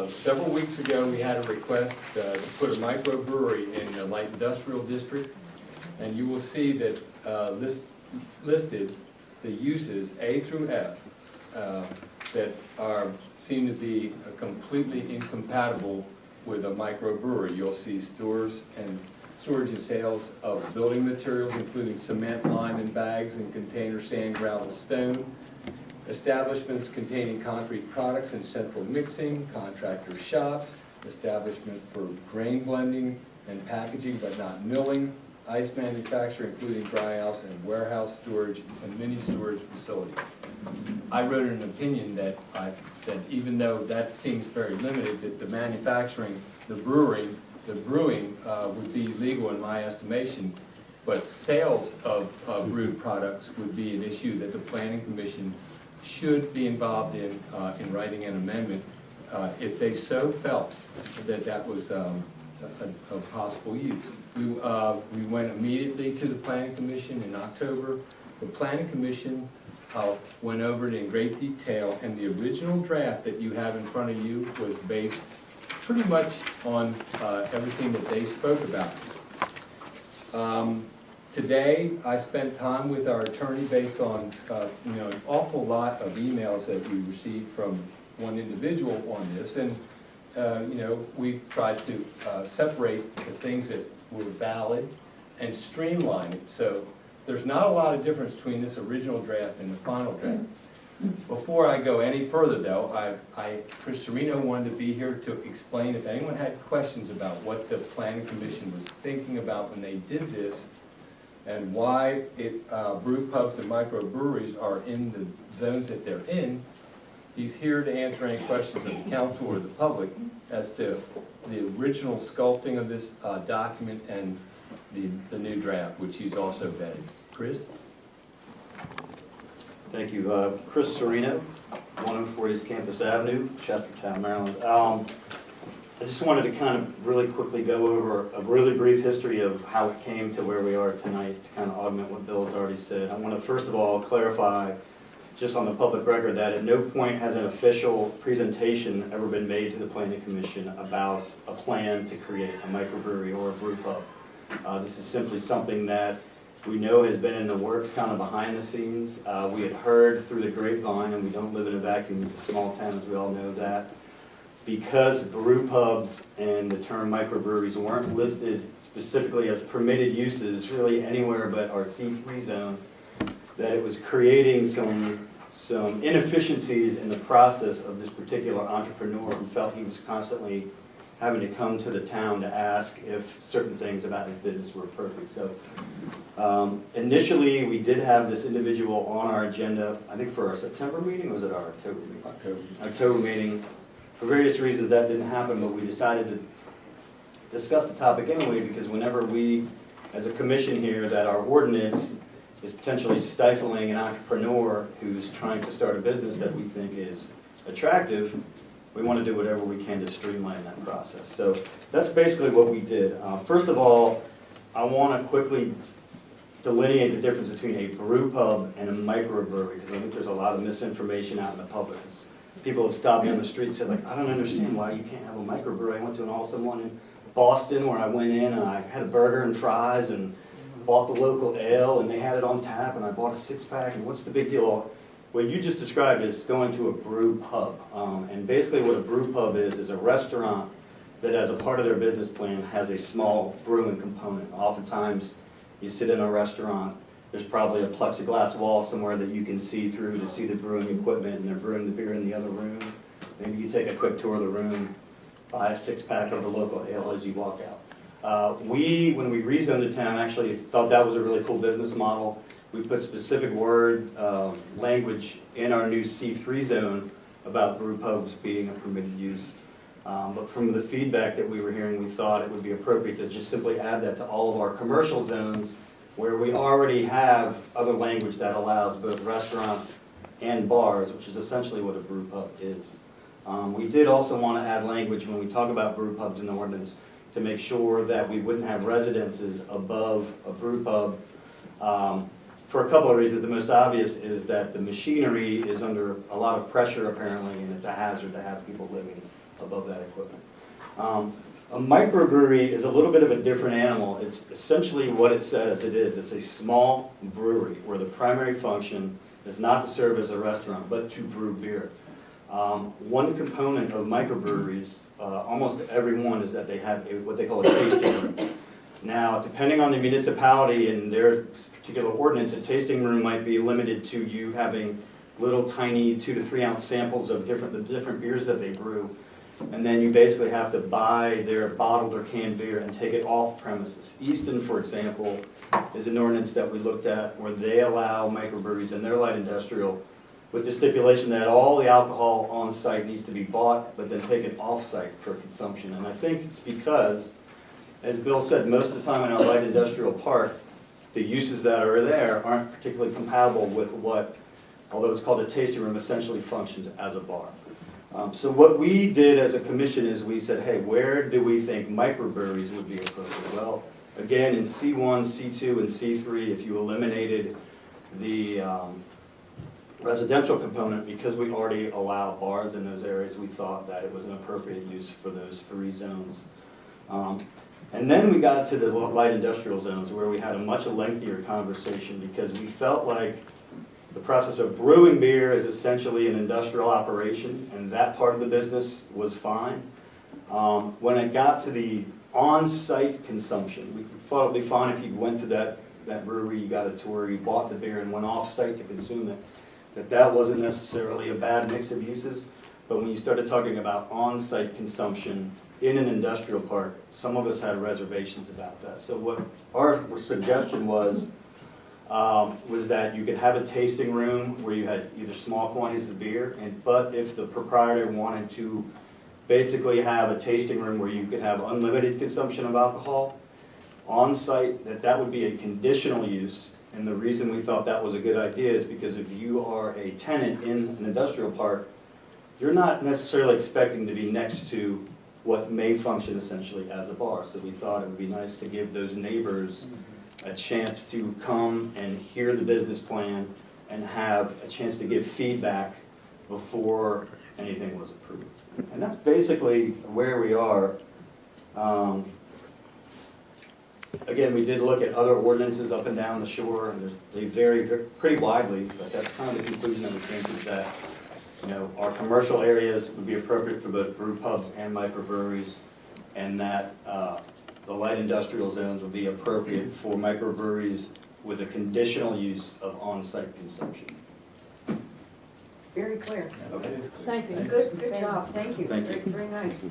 Several weeks ago, we had a request to put a microbrewery in the light industrial district, and you will see that listed the uses A through F that seem to be completely incompatible with a microbrewery. You'll see stores and storage and sales of building materials, including cement, lime, and bags, and container sand, gravel, stone. Establishments containing concrete products and central mixing, contractor shops, establishment for grain blending and packaging but not milling, ice manufacturer including dry house and warehouse storage and mini storage facility. I wrote an opinion that even though that seems very limited, that the manufacturing, the brewing would be legal in my estimation, but sales of brewed products would be an issue that the Planning Commission should be involved in writing an amendment if they so felt that that was a possible use. We went immediately to the Planning Commission in October. The Planning Commission went over it in great detail, and the original draft that you have in front of you was based pretty much on everything that they spoke about. Today, I spent time with our attorney based on an awful lot of emails that we received from one individual on this, and we tried to separate the things that were valid and streamline it. So there's not a lot of difference between this original draft and the final draft. Before I go any further, though, Chris Serino wanted to be here to explain if anyone had questions about what the Planning Commission was thinking about when they did this, and why brew pubs and microbreweries are in the zones that they're in. He's here to answer any questions of the council or the public as to the original sculpting of this document and the new draft, which he's also vetted. Chris? Thank you. Chris Serino, 104 East Campus Avenue, Chestertown, Maryland. I just wanted to kind of really quickly go over a really brief history of how it came to where we are tonight to kind of augment what Bill has already said. I want to first of all clarify, just on the public record, that at no point has an official presentation ever been made to the Planning Commission about a plan to create a microbrewery or a brew pub. This is simply something that we know has been in the works kind of behind the scenes. We had heard through the grapevine, and we don't live in a vacuum, it's a small town, as we all know that, because brew pubs and the term microbreweries weren't listed specifically as permitted uses really anywhere but our C3 zone, that it was creating some inefficiencies in the process of this particular entrepreneur who felt he was constantly having to come to the town to ask if certain things about his business were appropriate. So initially we did have this individual on our agenda, I think for our September meeting, or was it our October meeting? October meeting. For various reasons that didn't happen, but we decided to discuss the topic anyway, because whenever we, as a commission here, that our ordinance is potentially stifling an entrepreneur who's trying to start a business that we think is attractive, we want to do whatever we can to streamline that process. So that's basically what we did. First of all, I want to quickly delineate the difference between a brew pub and a microbrewery, because I think there's a lot of misinformation out in the public. People have stopped me on the street and said, like, I don't understand why you can't have a microbrewery. I went to an awesome one in Boston where I went in and I had a burger and fries and bought the local ale and they had it on tap and I bought a 6-pack, and what's the big deal? What you just described is going to a brew pub. And basically what a brew pub is a restaurant that as a part of their business plan has a small brewing component. Oftentimes you sit in a restaurant, there's probably a plexiglass wall somewhere that you can see through to see the brewing equipment, and they're brewing the beer in the other room. Maybe you take a quick tour of the room, buy a 6-pack of the local ale as you walk out. When we rezoned the town, actually thought that was a really cool business model. We put specific language in our new C3 zone about brew pubs being a permitted use. But from the feedback that we were hearing, we thought it would be appropriate to just simply add that to all of our commercial zones, where we already have other language that allows both restaurants and bars, which is essentially what a brew pub is. We did also want to add language when we talk about brew pubs in the ordinance to make sure that we wouldn't have residences above a brew pub for a couple of reasons. The most obvious is that the machinery is under a lot of pressure apparently, and it's a hazard to have people living above that equipment. A microbrewery is a little bit of a different animal. It's essentially what it says it is. It's a small brewery where the primary function is not to serve as a restaurant, but to brew beer. One component of microbreweries, almost every one, is that they have what they call a tasting room. Now, depending on the municipality and their particular ordinance, a tasting room might be limited to you having little tiny 2 to 3 ounce samples of the different beers that they brew. And then you basically have to buy their bottled or canned beer and take it off premises. Easton, for example, is an ordinance that we looked at where they allow microbreweries in their light industrial with the stipulation that all the alcohol on site needs to be bought, but then taken off site for consumption. And I think it's because, as Bill said, most of the time in our light industrial park, the uses that are there aren't particularly compatible with what, although it's called a tasting room, essentially functions as a bar. So what we did as a commission is we said, hey, where do we think microbreweries would be appropriate? Well, again, in C1, C2, and C3, if you eliminated the residential component, because we already allow bars in those areas, we thought that it was an appropriate use for those 3 zones. And then we got to the light industrial zones where we had a much lengthier conversation because we felt like the process of brewing beer is essentially an industrial operation, and that part of the business was fine. When it got to the on-site consumption, we thought it would be fine if you went to that brewery, you got a tour, you bought the beer and went off-site to consume it. That wasn't necessarily a bad mix of uses, but when you started talking about on-site consumption in an industrial park, some of us had reservations about that. So what our suggestion was that you could have a tasting room where you had either small quantities of beer, but if the proprietor wanted to basically have a tasting room where you could have unlimited consumption of alcohol on site, that would be a conditional use. And the reason we thought that was a good idea is because if you are a tenant in an industrial park, you're not necessarily expecting to be next to what may function essentially as a bar. So we thought it would be nice to give those neighbors a chance to come and hear the business plan and have a chance to give feedback before anything was approved. And that's basically where we are. Again, we did look at other ordinances up and down the shore, and they vary pretty widely, but that's kind of the conclusion that we came to, is that our commercial areas would be appropriate for both brew pubs and microbreweries, and that the light industrial zones would be appropriate for microbreweries with a conditional use of on-site consumption. Very clear. Okay. Thank you. Good job. Thank you. Thank you. Very nice.